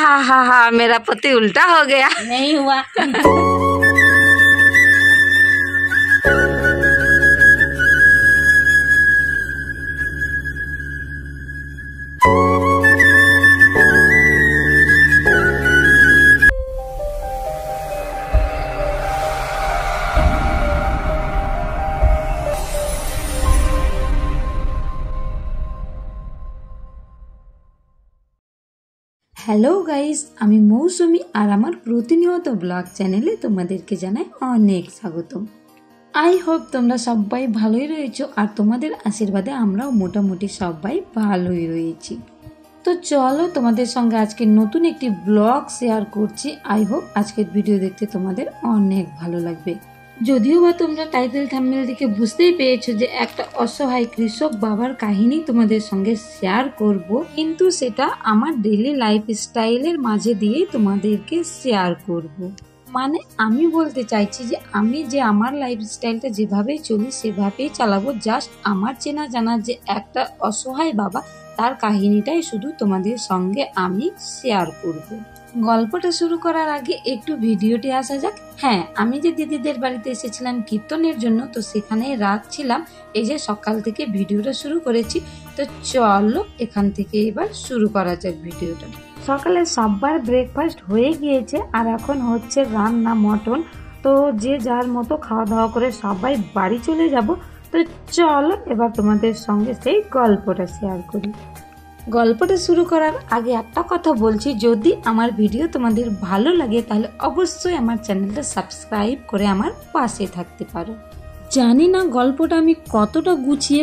हा मेरा पति उल्टा हो गया। नहीं हुआ। হ্যালো গাইস, আমি মৌসুমি আর আমার প্রতিনিয়ত ব্লগ চ্যানেলে তোমাদেরকে জানাই অনেক স্বাগতম। আই হোপ তোমরা সবাই ভালোই রয়েছো আর তোমাদের আশীর্বাদে আমরাও মোটামুটি সবাই ভালোই রয়েছি। তো চলো তোমাদের সঙ্গে আজকে নতুন একটি ব্লগ শেয়ার করছি। আই হোপ আজকের ভিডিও দেখতে তোমাদের অনেক ভালো লাগবে। যদিও বা তোমরা টাইটেল থাম্বনেল দেখে বুঝতেই পেরেছো যে একটা অসহায় কৃষক বাবার কাহিনী তোমাদের সঙ্গে শেয়ার করব, কিন্তু সেটা আমার ডেইলি লাইফ স্টাইলের মাঝে দিয়েই তোমাদেরকে শেয়ার করব। মানে আমি বলতে চাইছি যে আমি যে আমার লাইফ স্টাইলটা যেভাবেই চলি সেভাবেই চালাবো। জাস্ট আমার চেনা জানা যে একটা অসহায় বাবা, তার কাহিনীটাই শুধু তোমাদের সঙ্গে আমি শেয়ার করব। গল্পটা শুরু করার আগে একটু ভিডিওটি আসা যাক। হ্যাঁ, আমি যে দিদিদের বাড়িতে এসেছিলাম কীর্তনের জন্য, তো সেখানে রাত ছিলাম। এই যে সকাল থেকে ভিডিওটা শুরু করেছি। তো চলো এখান থেকে এবার শুরু করা যাক ভিডিওটা। সকালে সবার ব্রেকফাস্ট হয়ে গিয়েছে আর এখন হচ্ছে রান্না মটন। তো যে যার মতো খাওয়া দাওয়া করে সবাই বাড়ি চলে যাব। তো চলো এবার তোমাদের সঙ্গে সেই গল্পটা শেয়ার করি। গল্পটা শুরু করার আগে একটা কথা বলছি, যদি আমার ভিডিও তোমাদের ভালো লাগে তাহলে অবশ্যই আমার চ্যানেলটা সাবস্ক্রাইব করে আমার পাশে থাকতে পারো। জানি না গল্পটা আমি কতটা গুছিয়ে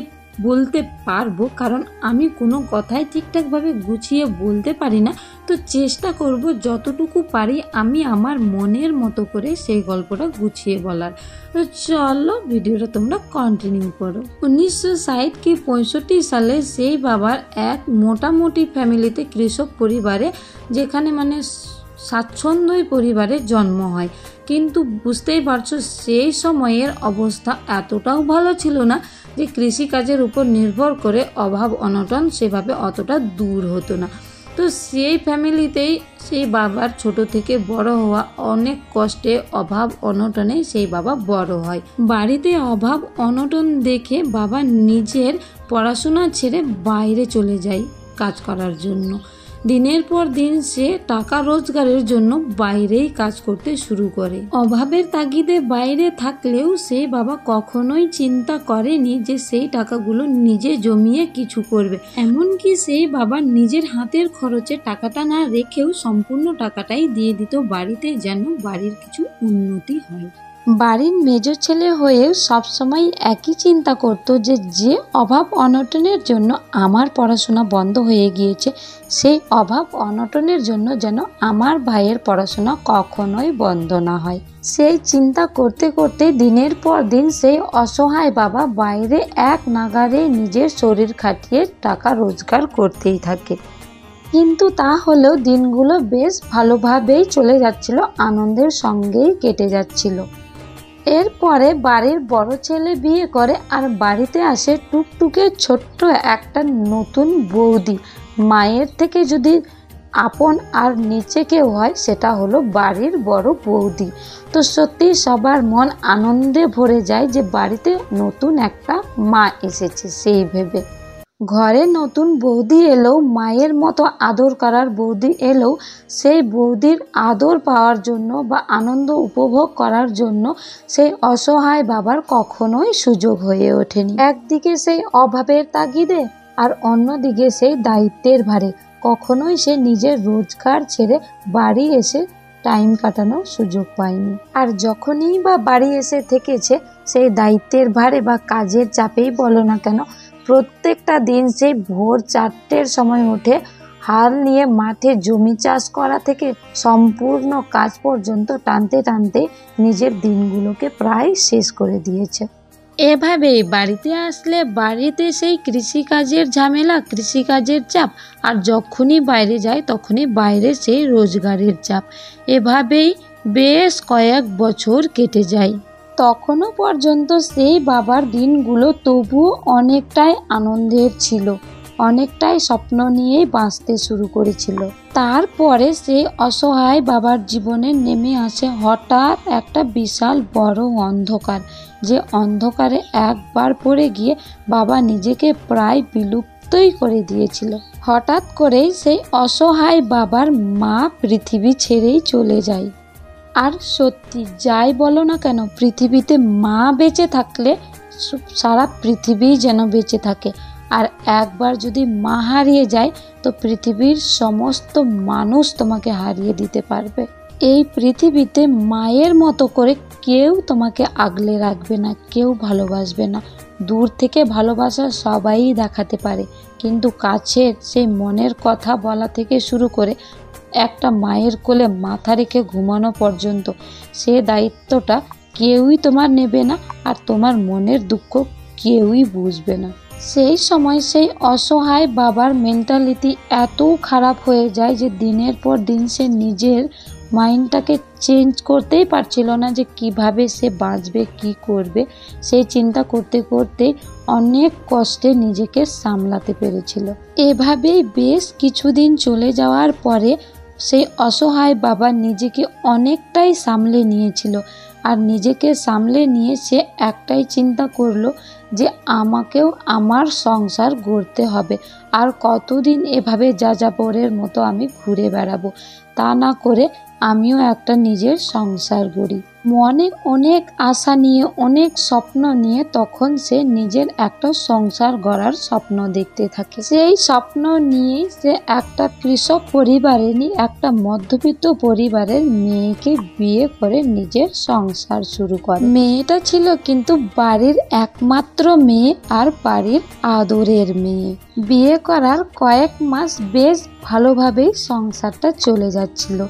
বলতে পারবো, কারণ আমি কোনো কথাই ঠিকঠাকভাবে গুছিয়ে বলতে পারি না। তো চেষ্টা করব যতটুকু পারি আমি আমার মনের মতো করে সেই গল্পটা গুছিয়ে বলার। তো চলো ভিডিওটা তোমরা কন্টিনিউ করো। 1960 কি 65 সালে সেই বাবার এক মোটামুটি ফ্যামিলিতে কৃষক পরিবারে, যেখানে মানে স্বাচ্ছন্দ্যই পরিবারে জন্ম হয়। কিন্তু বুঝতেই পারছো সেই সময়ের অবস্থা এতটাও ভালো ছিল না যে কৃষিকাজের উপর নির্ভর করে অভাব অনটন সেভাবে অতটা দূর হতো না। তো সেই ফ্যামিলিতেই সেই বাবার ছোট থেকে বড় হওয়া, অনেক কষ্টে অভাব অনটনে সেই বাবা বড় হয়। বাড়িতে অভাব অনটন দেখে বাবা নিজের পড়াশোনা ছেড়ে বাইরে চলে যায় কাজ করার জন্য। দিনের পর দিন সে টাকা রোজগারের জন্য বাইরেই কাজ করতে শুরু করে। অভাবের তাগিদে বাইরে থাকলেও সেই বাবা কখনোই চিন্তা করেনি যে সেই টাকাগুলো নিজে জমিয়ে কিছু করবে। এমনকি সেই বাবা নিজের হাতের খরচে টাকাটা না রেখেও সম্পূর্ণ টাকাটাই দিয়ে দিত বাড়িতে, যেন বাড়ির কিছু উন্নতি হয়। বাড়ির মেজ ছেলে হয়েও সবসময় একই চিন্তা করত যে অভাব অনটনের জন্য আমার পড়াশোনা বন্ধ হয়ে গিয়েছে, সেই অভাব অনটনের জন্য যেন আমার ভাইয়ের পড়াশোনা কখনোই বন্ধ না হয়। সেই চিন্তা করতে করতে দিনের পর দিন সেই অসহায় বাবা বাইরে এক নাগারে নিজের শরীর খাটিয়ে টাকা রোজগার করতেই থাকে। কিন্তু তা হলেও দিনগুলো বেশ ভালোভাবেই চলে যাচ্ছিল, আনন্দের সঙ্গেই কেটে যাচ্ছিল। এরপরে বাড়ির বড় ছেলে বিয়ে করে আর বাড়িতে আসে টুকটুকে ছোট্ট একটা নতুন বৌদি। মায়ের থেকে যদি আপন আর নিচে কেউ হয় সেটা হলো বাড়ির বড় বৌদি। তো সত্যি সবার মন আনন্দে ভরে যায় যে বাড়িতে নতুন একটা মা এসেছে সেই ভেবে। ঘরে নতুন বৌদি এলেও, মায়ের মতো আদর করার বৌদি এলেও, সেই বৌদির আদর পাওয়ার জন্য বা আনন্দ উপভোগ করার জন্য সেই অসহায় বাবার কখনোই সুযোগ হয়ে ওঠেনি। একদিকে সেই অভাবের তাগিদে আর অন্যদিকে সেই দায়িত্বের ভারে কখনোই সে নিজের রোজগার ছেড়ে বাড়ি এসে টাইম কাটানোর সুযোগ পায়নি। আর যখনই বা বাড়ি এসে থেকেছে, সেই দায়িত্বের ভারে বা কাজের চাপেই বলো না কেন, প্রত্যেকটা দিন সেই ভোর 4টের সময় উঠে হাল নিয়ে মাঠে জমি চাষ করা থেকে সম্পূর্ণ কাজ পর্যন্ত টানতে টানতে নিজের দিনগুলোকে প্রায় শেষ করে দিয়েছে। এভাবেই বাড়িতে আসলে বাড়িতে সেই কৃষিকাজের ঝামেলা, কৃষিকাজের চাপ, আর যখনই বাইরে যায় তখনই বাইরে সেই রোজগারের চাপ। এভাবেই বেশ কয়েক বছর কেটে যায়। তখনও পর্যন্ত সেই বাবার দিনগুলো তবুও অনেকটাই আনন্দের ছিল। অনেকটাই স্বপ্ন নিয়েই বাঁচতে শুরু করেছিল। তারপরে সেই অসহায় বাবার জীবনে নেমে আসে হঠাৎ একটা বিশাল বড় অন্ধকার, যে অন্ধকারে একবার পড়ে গিয়ে বাবা নিজেকে প্রায় বিলুপ্তই করে দিয়েছিল। হঠাৎ করেই সেই অসহায় বাবার মা পৃথিবী ছেড়েই চলে যায়। আর সত্যি যাই বলো না কেন, পৃথিবীতে মা বেঁচে থাকলে সারা পৃথিবী যেন বেঁচে থাকে। আর একবার যদি মা হারিয়ে যায় তো পৃথিবীর সমস্ত মানুষ তোমাকে হারিয়ে দিতে পারবে। এই পৃথিবীতে মায়ের মতো করে কেউ তোমাকে আগলে রাখবে না, কেউ ভালোবাসবে না। দূর থেকে ভালোবাসা সবাই দেখাতে পারে, কিন্তু কাছের সেই মনের কথা বলা থেকে শুরু করে একটা মায়ের কোলে মাথা রেখে ঘুমানো পর্যন্ত সে দায়িত্বটা কেউই তোমার নেবে না, আর তোমার মনের দুঃখ কেউই বুঝবে না। সেই সময় সেই অসহায় বাবার মেন্টালিটি এত খারাপ হয়ে যায় যে দিনের পর দিন সে নিজের মাইন্ডটাকে চেঞ্জ করতেই পারছিল না, যে কিভাবে সে বাঁচবে, কি করবে। সেই চিন্তা করতে করতে অনেক কষ্টে নিজেকে সামলাতে পেরেছিল। এভাবেই বেশ কিছুদিন চলে যাওয়ার পরে সেই অসহায় বাবা নিজেকে অনেকটাই সামলে নিয়েছিল। আর নিজেকে সামলে নিয়ে সে একটাই চিন্তা করলো যে আমাকেও আমার সংসার গড়তে হবে। আর কতদিন এভাবে যাযাবরের মতো আমি ঘুরে বেড়াবো, তা না করে আমিও একটা নিজের সংসার গড়ি। মনে অনেক আশা নিয়ে, অনেক স্বপ্ন নিয়ে তখন সে নিজের একটা সংসার গড়ার স্বপ্ন দেখতে থাকে। সেই স্বপ্ন নিয়ে সে একটা কৃষক পরিবারের, একটা মধ্যবিত্ত পরিবারের মেয়েকে বিয়ে করে নিজের সংসার শুরু করে। মেয়েটা ছিল কিন্তু বাড়ির একমাত্র মেয়ে আর বাড়ির আদরের মেয়ে। বিয়ে করার কয়েক মাস বেশ ভালোভাবেই সংসারটা চলে যাচ্ছিল।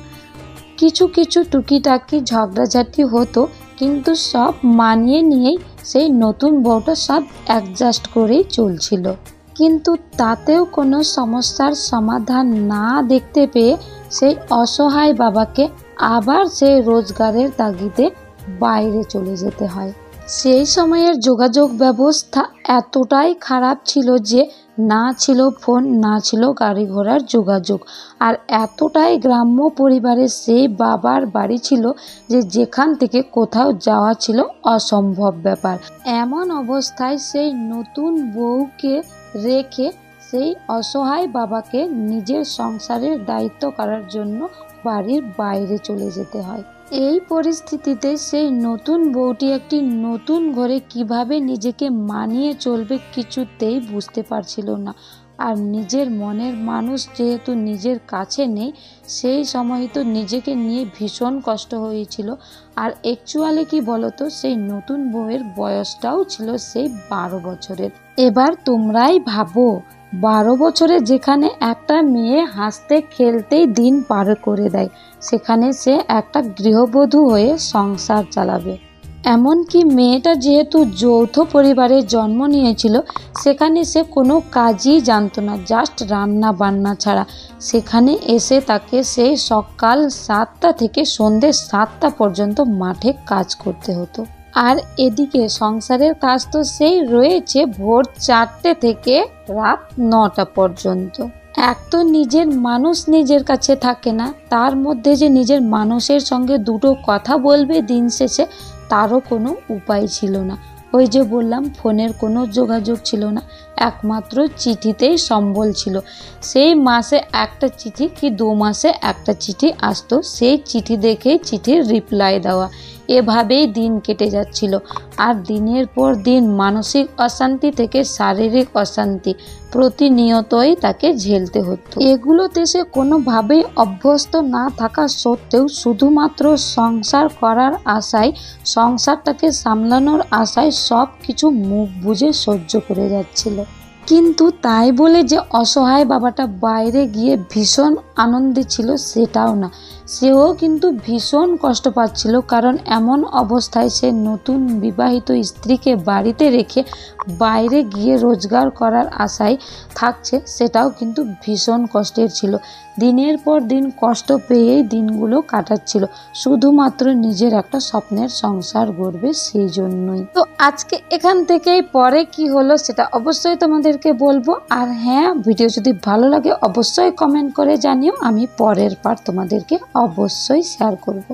কিছু কিছু টুকিটাকি ঝগড়াঝাটি হতো, কিন্তু সব মানিয়ে নিয়েই সেই নতুন বউটা সব অ্যাডজাস্ট করেই চলছিল। কিন্তু তাতেও কোনো সমস্যার সমাধান না দেখতে পেয়ে সেই অসহায় বাবাকে আবার সেই রোজগারের তাগিদে বাইরে চলে যেতে হয়। সেই সময়ের যোগাযোগ ব্যবস্থা এতটাই খারাপ ছিল যে না ছিল ফোন, না ছিল গাড়ি ঘোড়ার যোগাযোগ। আর এতটাই গ্রাম্য পরিবারে সেই বাবার বাড়ি ছিল যে যেখান থেকে কোথাও যাওয়া ছিল অসম্ভব ব্যাপার। এমন অবস্থায় সেই নতুন বউকে রেখে সেই অসহায় বাবাকে নিজের সংসারের দায়িত্ব করার জন্য বাড়ির বাইরে চলে যেতে হয়। এই পরিস্থিতিতে সেই নতুন বউটি একটি নতুন ঘরে কিভাবে নিজেকে মানিয়ে চলবে কিছুতেই বুঝতে পারছিল না। আর নিজের মনের মানুষ যেহেতু নিজের কাছে নেই, সেই সময় তো নিজেকে নিয়ে ভীষণ কষ্ট হয়েছিল। আর অ্যাকচুয়ালি কি বলতো, সেই নতুন বউয়ের বয়সটাও ছিল সেই 12 বছরের। এবার তোমরাই ভাবো, 12 বছরে যেখানে একটা মেয়ে হাসতে খেলতেই দিন পার করে দেয়, সেখানে সে একটা গৃহবধূ হয়ে সংসার চালাবে। এমনকি মেয়েটা যেহেতু যৌথ পরিবারে জন্ম নিয়েছিল, সেখানে সে কোনো কাজই জানতো না, জাস্ট রান্না বান্না ছাড়া। সেখানে এসে তাকে সেই সকাল 7টা থেকে সন্ধ্যে 7টা পর্যন্ত মাঠে কাজ করতে হতো। আর এদিকে সংসারের কাজ তো সেই রয়েছে ভোর 4টে থেকে রাত 9টা পর্যন্ত। এক তো নিজের মানুষ নিজের কাছে থাকে না, তার মধ্যে যে নিজের মানুষের সঙ্গে দুটো কথা বলবে দিন শেষে, তারও কোনো উপায় ছিল না। ওই যে বললাম, ফোনের কোনো যোগাযোগ ছিল না, একমাত্র চিঠিতেই সম্বল ছিল। সেই মাসে একটা চিঠি কি 2 মাসে একটা চিঠি আসতো, সেই চিঠি দেখেই চিঠির রিপ্লাই দেওয়া। এভাবেই দিন কেটে যাচ্ছিল। আর দিনের পর দিন মানসিক অশান্তি থেকে শারীরিক অশান্তি প্রতিনিয়তই তাকে ঝেলতে হতো। এগুলোতে সে কোনোভাবেই অভ্যস্ত না থাকা সত্ত্বেও শুধুমাত্র সংসার করার আশায়, সংসারটাকে সামলানোর আশায় সব কিছু মুখ বুজে সহ্য করে যাচ্ছিল। কিন্তু তাই বলে যে অসহায় বাবাটা বাইরে গিয়ে ভীষণ আনন্দে ছিল সেটাও না, সেও কিন্তু ভীষণ কষ্ট পাচ্ছিল। কারণ এমন অবস্থায় সে নতুন বিবাহিত স্ত্রীকে বাড়িতে রেখে বাইরে গিয়ে রোজগার করার আশায় থাকছে, সেটাও কিন্তু ভীষণ কষ্টের ছিল। দিনের পর দিন কষ্ট পেয়েই দিনগুলো কাটাচ্ছিল, শুধুমাত্র নিজের একটা স্বপ্নের সংসার গড়বে সেই জন্যই। তো আজকে এখান থেকেই পরে কি হলো সেটা অবশ্যই তোমাদেরকে বলবো। আর হ্যাঁ, ভিডিও যদি ভালো লাগে অবশ্যই কমেন্ট করে জানিও, আমি পরের পার্ট তোমাদেরকে অবশ্যই শেয়ার করব।